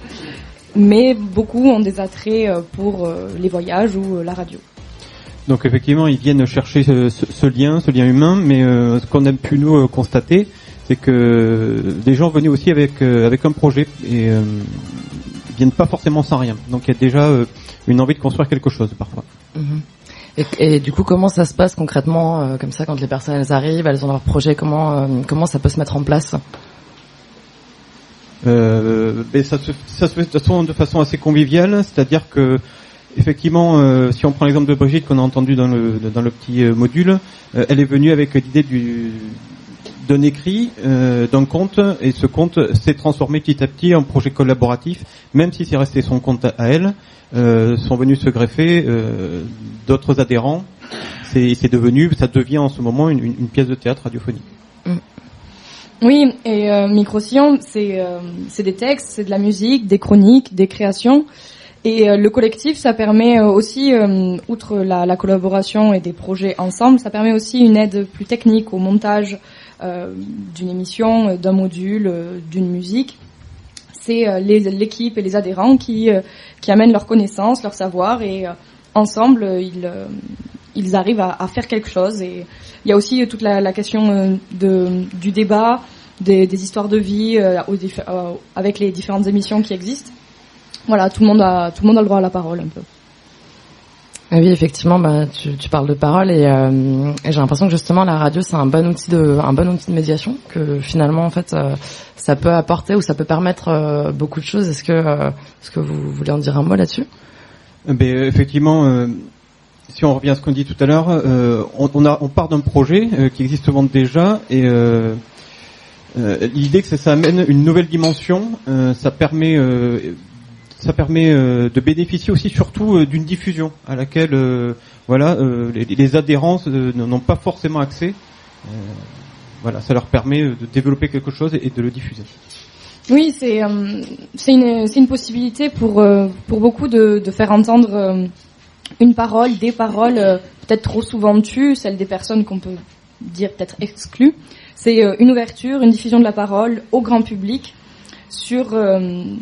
Mais beaucoup ont des attraits pour les voyages ou la radio. Donc effectivement, ils viennent chercher ce lien humain, mais ce qu'on a pu nous constater, c'est que des gens venaient aussi avec un projet et viennent pas forcément sans rien. Donc il y a déjà une envie de construire quelque chose parfois. Mm-hmm. Et du coup, comment ça se passe concrètement, comme ça, quand les personnes elles arrivent, elles ont leur projet, comment ça peut se mettre en place ? Mais ça se fait de façon assez conviviale, c'est-à-dire que effectivement, si on prend l'exemple de Brigitte qu'on a entendu dans le petit module, elle est venue avec l'idée d'un écrit, d'un conte, et ce conte s'est transformé petit à petit en projet collaboratif, même si c'est resté son compte à elle, sont venus se greffer d'autres adhérents. Ça devient en ce moment une pièce de théâtre radiophonique. Oui, et Micro-sillon, c'est des textes, c'est de la musique, des chroniques, des créations. Et le collectif, ça permet aussi, outre la collaboration et des projets ensemble, ça permet aussi une aide plus technique au montage d'une émission, d'un module, d'une musique. C'est l'équipe et les adhérents qui amènent leurs connaissances, leur savoir, et ensemble, ils arrivent à faire quelque chose. Et il y a aussi toute la question du débat, des histoires de vie avec les différentes émissions qui existent. Voilà, tout le monde a le droit à la parole un peu. Oui, effectivement, tu parles de parole et j'ai l'impression que justement la radio c'est un bon outil de médiation, que finalement en fait ça peut apporter ou ça peut permettre beaucoup de choses. Est-ce que vous voulez en dire un mot là-dessus ? Effectivement. Si on revient à ce qu'on dit tout à l'heure, on part d'un projet qui existe souvent déjà et l'idée que ça amène une nouvelle dimension, ça permet de bénéficier aussi surtout d'une diffusion à laquelle les adhérents n'ont pas forcément accès. Ça leur permet de développer quelque chose et de le diffuser. Oui, c'est une possibilité pour beaucoup de faire entendre une parole, des paroles peut-être trop souvent tues, celles des personnes qu'on peut dire peut-être exclues. C'est une ouverture, une diffusion de la parole au grand public sur une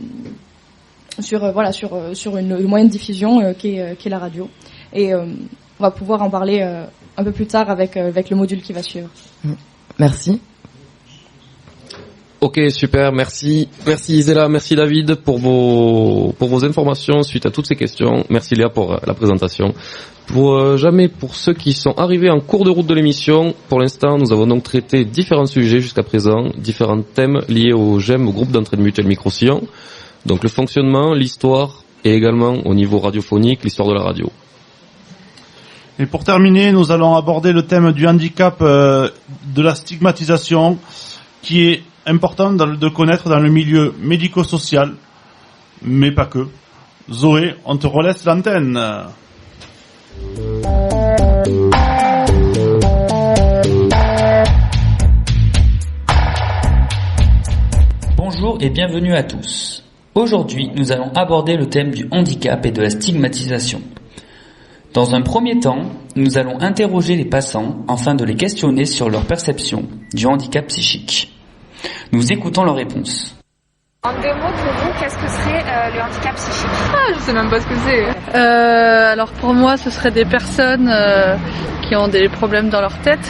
moyen de diffusion qui est la radio. Et on va pouvoir en parler un peu plus tard avec le module qui va suivre. Merci. Ok, super, merci. Merci Isela, merci David pour vos informations suite à toutes ces questions. Merci Léa pour la présentation. Pour ceux qui sont arrivés en cours de route de l'émission, pour l'instant, nous avons donc traité différents sujets jusqu'à présent, différents thèmes liés au GEM, au groupe d'entraide mutuelle Micro-sillon. Donc le fonctionnement, l'histoire et également au niveau radiophonique, l'histoire de la radio. Et pour terminer, nous allons aborder le thème du handicap, de la stigmatisation, qui est important de connaître dans le milieu médico-social, mais pas que. Zoé, on te relaisse l'antenne. Bonjour et bienvenue à tous. Aujourd'hui, nous allons aborder le thème du handicap et de la stigmatisation. Dans un premier temps, nous allons interroger les passants afin de les questionner sur leur perception du handicap psychique. Nous écoutons leurs réponses. En 2 mots, pour vous, qu'est-ce que serait le handicap psychique? Je sais même pas ce que c'est. Alors pour moi, ce serait des personnes qui ont des problèmes dans leur tête.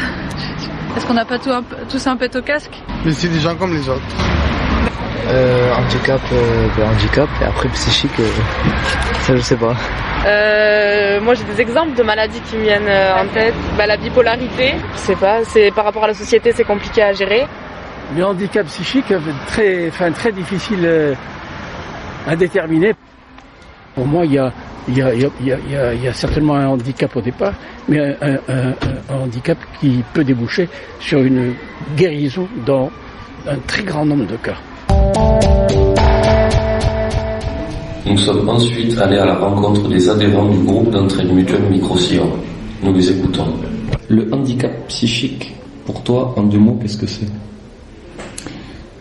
Est-ce qu'on n'a pas tous un pet au casque? Mais c'est des gens comme les autres. Handicap, handicap, et après psychique, ça je sais pas. Moi j'ai des exemples de maladies qui me viennent en tête. La bipolarité, je sais pas, c'est par rapport à la société, c'est compliqué à gérer. Le handicap psychique, très difficile à déterminer. Pour moi, il y a certainement un handicap au départ, mais un handicap qui peut déboucher sur une guérison dans un très grand nombre de cas. Nous sommes ensuite allés à la rencontre des adhérents du groupe d'entraide mutuelle Microsillon. Nous les écoutons. Le handicap psychique, pour toi, en 2 mots, qu'est-ce que c'est?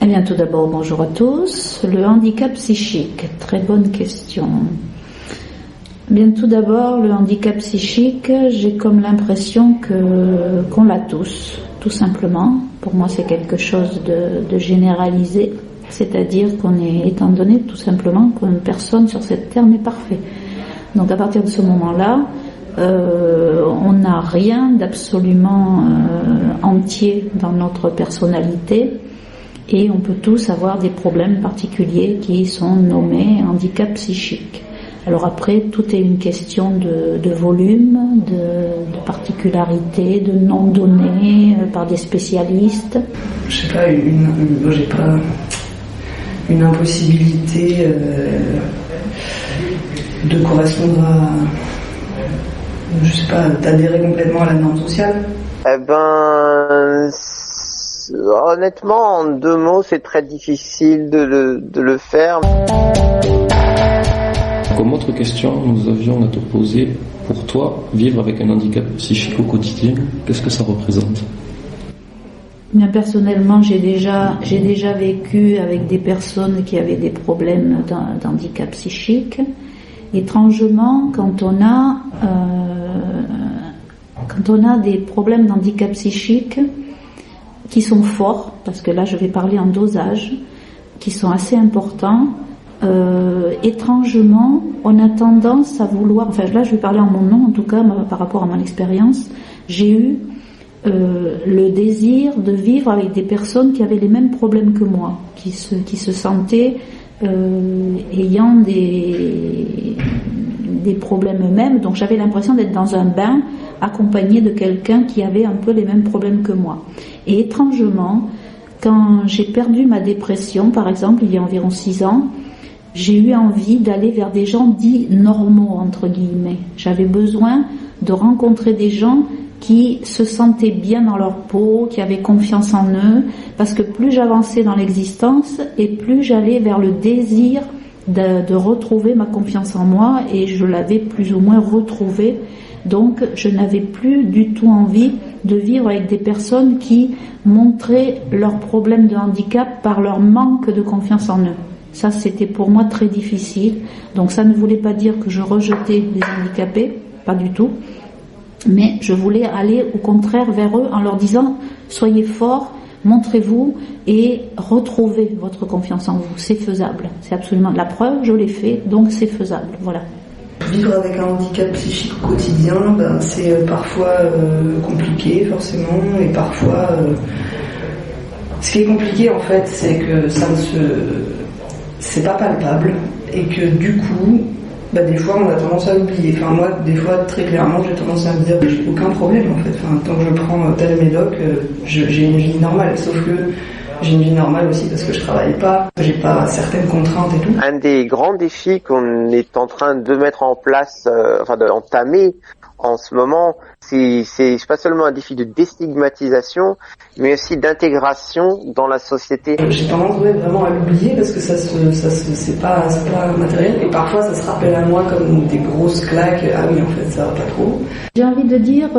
Eh bien, tout d'abord, bonjour à tous. Le handicap psychique, très bonne question. Bien, tout d'abord, le handicap psychique, j'ai comme l'impression qu'on l'a tous, tout simplement. Pour moi, c'est quelque chose de généralisé. C'est-à-dire qu'on est, étant donné tout simplement qu'une personne sur cette terre n'est parfait. Donc à partir de ce moment-là, on n'a rien d'absolument entier dans notre personnalité et on peut tous avoir des problèmes particuliers qui sont nommés handicap psychique. Alors après, tout est une question de volume, de particularité, de noms donnés par des spécialistes. Je sais pas, j'ai pas une impossibilité de correspondre à, je sais pas, d'adhérer complètement à la norme sociale. Honnêtement, en 2 mots, c'est très difficile de le faire. Comme autre question, nous avions à te poser, pour toi, vivre avec un handicap psychique au quotidien, qu'est-ce que ça représente? Bien, personnellement, j'ai déjà vécu avec des personnes qui avaient des problèmes d'handicap psychique. Étrangement, quand on a des problèmes d'handicap psychique qui sont forts, parce que là je vais parler en dosage, qui sont assez importants, étrangement, on a tendance à vouloir, enfin là je vais parler en mon nom, en tout cas par rapport à mon expérience, j'ai eu le désir de vivre avec des personnes qui avaient les mêmes problèmes que moi, qui se sentaient ayant des problèmes eux-mêmes. Donc j'avais l'impression d'être dans un bain accompagné de quelqu'un qui avait un peu les mêmes problèmes que moi. Et étrangement, quand j'ai perdu ma dépression, par exemple, il y a environ 6 ans, j'ai eu envie d'aller vers des gens dits normaux, entre guillemets. J'avais besoin de rencontrer des gens qui se sentaient bien dans leur peau, qui avaient confiance en eux, parce que plus j'avançais dans l'existence et plus j'allais vers le désir de retrouver ma confiance en moi, et je l'avais plus ou moins retrouvée. Donc je n'avais plus du tout envie de vivre avec des personnes qui montraient leurs problèmes de handicap par leur manque de confiance en eux. Ça, c'était pour moi très difficile. Donc ça ne voulait pas dire que je rejetais les handicapés, pas du tout. Mais je voulais aller au contraire vers eux en leur disant « Soyez forts, montrez-vous et retrouvez votre confiance en vous. C'est faisable. C'est absolument la preuve, je l'ai fait, donc c'est faisable. » Voilà. Vivre avec un handicap psychique au quotidien, c'est parfois compliqué forcément, et parfois... Ce qui est compliqué en fait, c'est que c'est pas palpable, et que du coup... des fois on a tendance à oublier. Enfin moi des fois très clairement j'ai tendance à me dire j'ai aucun problème en fait. Enfin tant que je prends tel médoc, j'ai une vie normale. Sauf que j'ai une vie normale aussi parce que je travaille pas, j'ai pas certaines contraintes et tout. Un des grands défis qu'on est en train de mettre en place, d'entamer en ce moment, c'est pas seulement un défi de déstigmatisation, mais aussi d'intégration dans la société. J'ai tendance vraiment à l'oublier parce que c'est pas matériel et parfois ça se rappelle à moi comme des grosses claques. Ah oui, en fait, ça va pas trop. J'ai envie de dire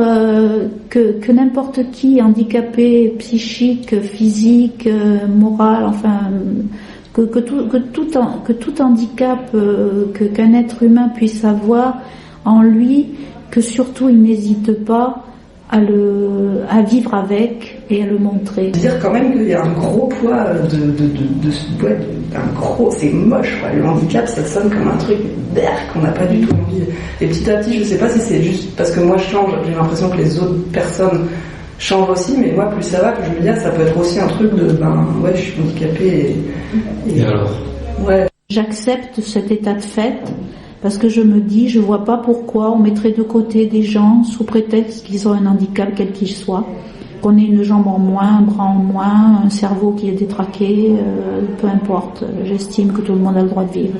que n'importe qui, handicapé, psychique, physique, moral, enfin, que tout handicap qu'un être humain puisse avoir en lui, que surtout il n'hésite pas à vivre avec et à le montrer. Dire quand même qu'il y a un gros poids c'est moche, quoi. Le handicap, ça sonne comme un truc qu'on n'a pas du tout envie. Et petit à petit, je sais pas si c'est juste parce que moi je change, j'ai l'impression que les autres personnes changent aussi, mais moi plus ça va, plus je me dis ça peut être aussi un truc de je suis handicapé et alors ouais. J'accepte cet état de fait parce que je me dis, je vois pas pourquoi on mettrait de côté des gens sous prétexte qu'ils ont un handicap quel qu'il soit, qu'on ait une jambe en moins, un bras en moins, un cerveau qui est détraqué, peu importe. J'estime que tout le monde a le droit de vivre.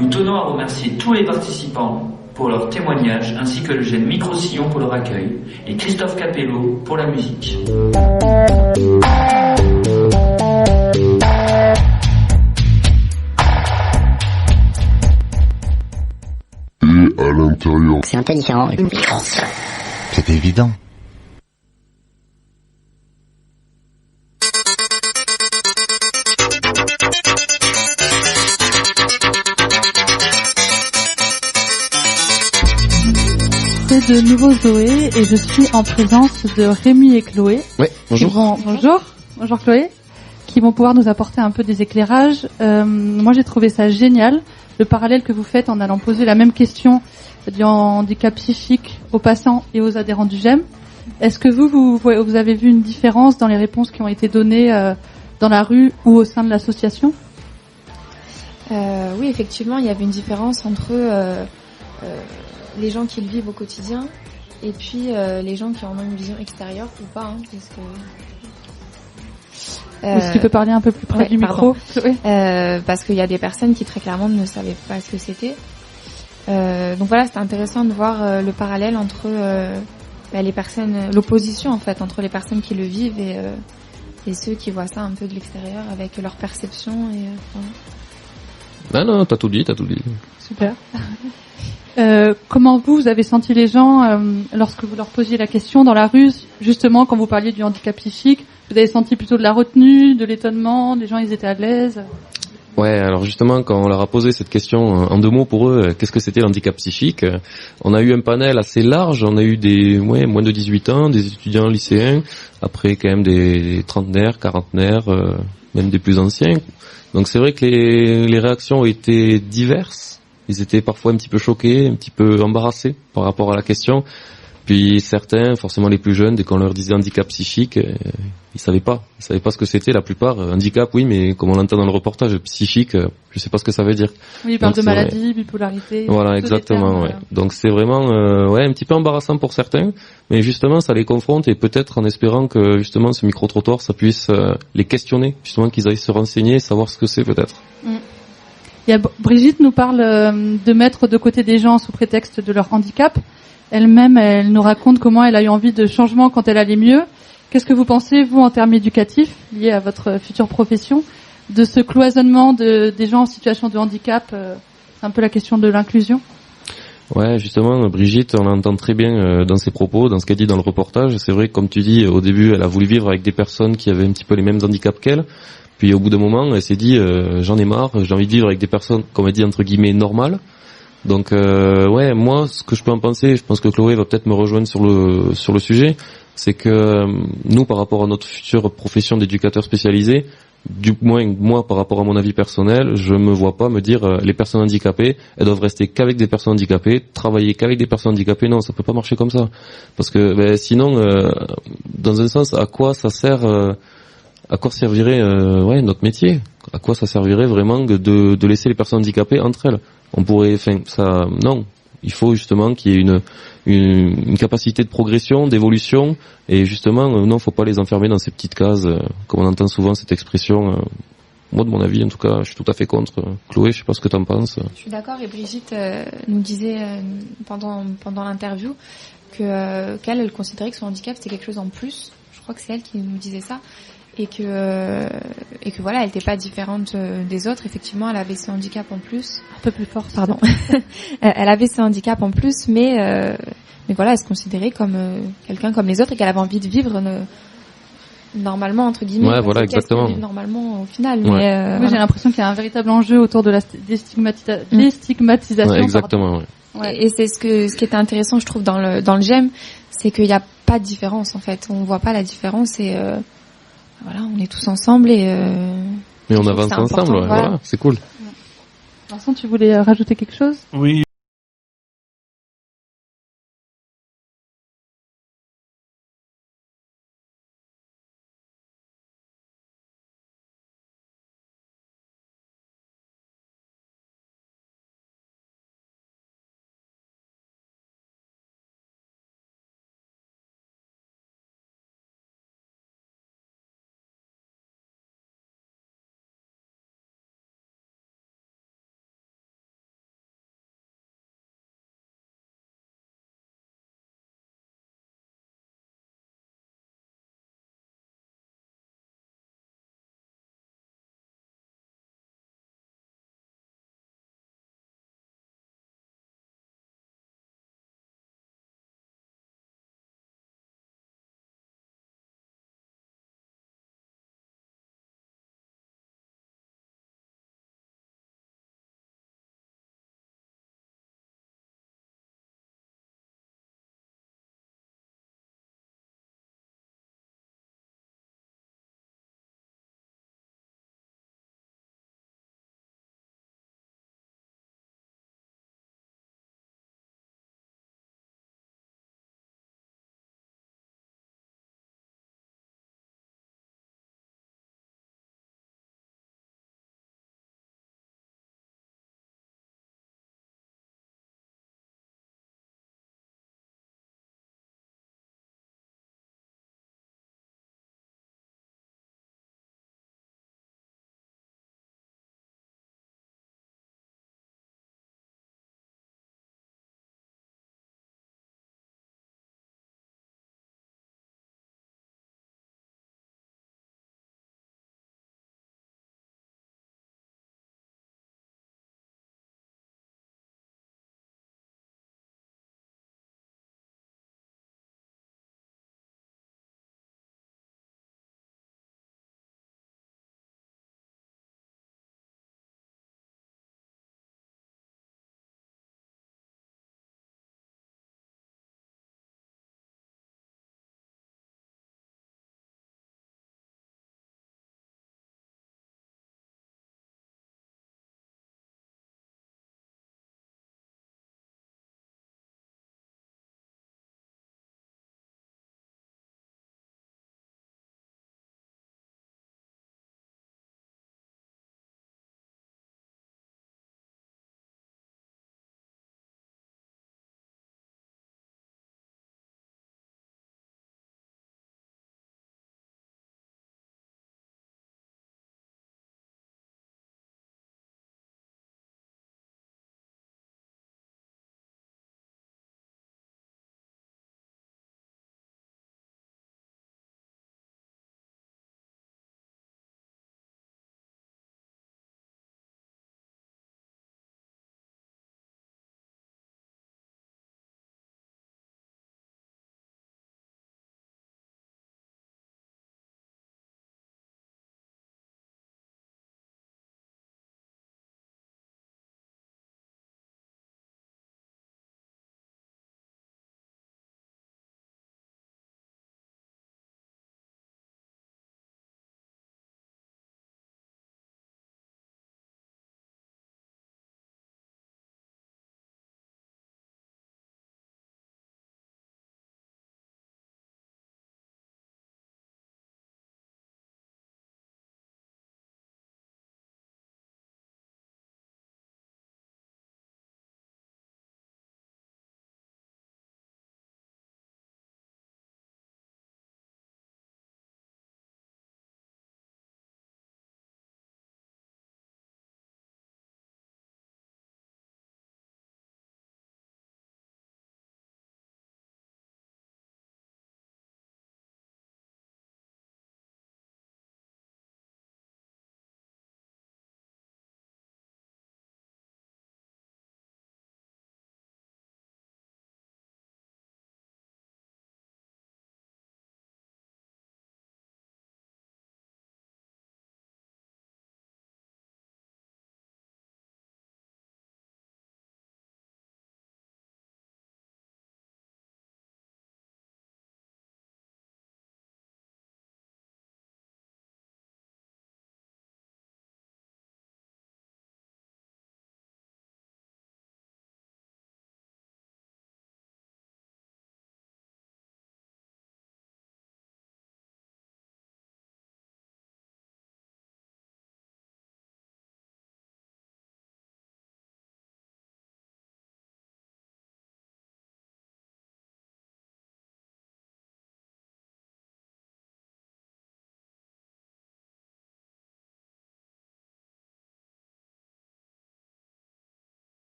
Nous tenons à remercier tous les participants pour leur témoignage, ainsi que le jeune Micro-Sillon pour leur accueil, et Christophe Capello pour la musique. Et à l'intérieur. C'est un peu différent. C'est évident. C'est de nouveau Zoé et je suis en présence de Rémi et Chloé. Oui, bonjour. Bonjour Chloé, qui vont pouvoir nous apporter un peu des éclairages. Moi j'ai trouvé ça génial, le parallèle que vous faites en allant poser la même question du handicap psychique aux passants et aux adhérents du GEM. Est-ce que vous avez vu une différence dans les réponses qui ont été données dans la rue ou au sein de l'association ? Oui, effectivement, il y avait une différence entre les gens qui le vivent au quotidien et puis les gens qui en ont une vision extérieure ou pas, Est-ce que tu peux parler un peu plus près du micro ? Oui. Parce qu'il y a des personnes qui très clairement ne savaient pas ce que c'était. Donc voilà, c'était intéressant de voir le parallèle entre les personnes, l'opposition en fait entre les personnes qui le vivent et ceux qui voient ça un peu de l'extérieur avec leur perception Non, t'as tout dit. Super. Comment vous avez senti les gens lorsque vous leur posiez la question dans la rue, justement quand vous parliez du handicap psychique? Vous avez senti plutôt de la retenue, de l'étonnement, les gens ils étaient à l'aise? Ouais, alors justement, quand on leur a posé cette question en 2 mots pour eux, qu'est-ce que c'était l'handicap psychique, on a eu un panel assez large, on a eu des moins de 18 ans, des étudiants lycéens, après quand même des trentenaires, quarantenaires, même des plus anciens. Donc c'est vrai que les réactions ont été diverses, ils étaient parfois un petit peu choqués, un petit peu embarrassés par rapport à la question. Puis certains, forcément les plus jeunes, dès qu'on leur disait handicap psychique, ils savaient pas ce que c'était. La plupart, handicap oui, mais comme on l'entend dans le reportage, psychique, je sais pas ce que ça veut dire. Oui, ils parlent de maladie, bipolarité. Voilà, exactement. Ouais. Donc c'est vraiment, un petit peu embarrassant pour certains, mais justement ça les confronte et peut-être en espérant que justement ce micro-trottoir, ça puisse les questionner, justement qu'ils aillent se renseigner, savoir ce que c'est peut-être. Brigitte nous parle de mettre de côté des gens sous prétexte de leur handicap. Elle-même, elle nous raconte comment elle a eu envie de changement quand elle allait mieux. Qu'est-ce que vous pensez, vous, en termes éducatifs, liés à votre future profession, de ce cloisonnement des gens en situation de handicap? C'est un peu la question de l'inclusion. Ouais, justement, Brigitte, on l'entend très bien dans ses propos, dans ce qu'elle dit dans le reportage. C'est vrai que, comme tu dis, au début, elle a voulu vivre avec des personnes qui avaient un petit peu les mêmes handicaps qu'elle. Puis au bout d'un moment, elle s'est dit, j'en ai marre, j'ai envie de vivre avec des personnes, comme elle dit, entre guillemets, normales. Donc moi ce que je peux en penser, je pense que Chloé va peut-être me rejoindre sur le sujet, c'est que nous par rapport à notre future profession d'éducateur spécialisé, du moins moi par rapport à mon avis personnel, je me vois pas me dire les personnes handicapées, elles doivent rester qu'avec des personnes handicapées, travailler qu'avec des personnes handicapées. Non, ça peut pas marcher comme ça. Parce que sinon dans un sens, à quoi ça sert à quoi servirait notre métier? À quoi ça servirait vraiment de laisser les personnes handicapées entre elles? On pourrait, non. Il faut justement qu'il y ait une capacité de progression, d'évolution, et justement, non, faut pas les enfermer dans ces petites cases, comme on entend souvent cette expression. moi, de mon avis, en tout cas, je suis tout à fait contre. Chloé, je sais pas ce que t'en penses. Je suis d'accord, et Brigitte nous disait pendant l'interview qu'elle elle considérait que son handicap c'était quelque chose en plus. Je crois que c'est elle qui nous disait ça. Et que voilà, elle n'était pas différente des autres. Effectivement, elle avait ce handicap en plus. Un peu plus fort, pardon. Elle avait ce handicap en plus, mais voilà, elle se considérait comme quelqu'un comme les autres et qu'elle avait envie de vivre normalement, entre guillemets. Ouais, voilà, exactement. Normalement, au final. Ouais. Mais Moi, j'ai l'impression qu'il y a un véritable enjeu autour de la déstigmatisation. Ouais, exactement, ouais. Et c'est ce qui était intéressant, je trouve, dans le GEM, c'est qu'il n'y a pas de différence, en fait. On voit pas la différence et voilà, on est tous ensemble et on avance ensemble, ouais, voilà, c'est cool. Vincent, tu voulais rajouter quelque chose ? Oui.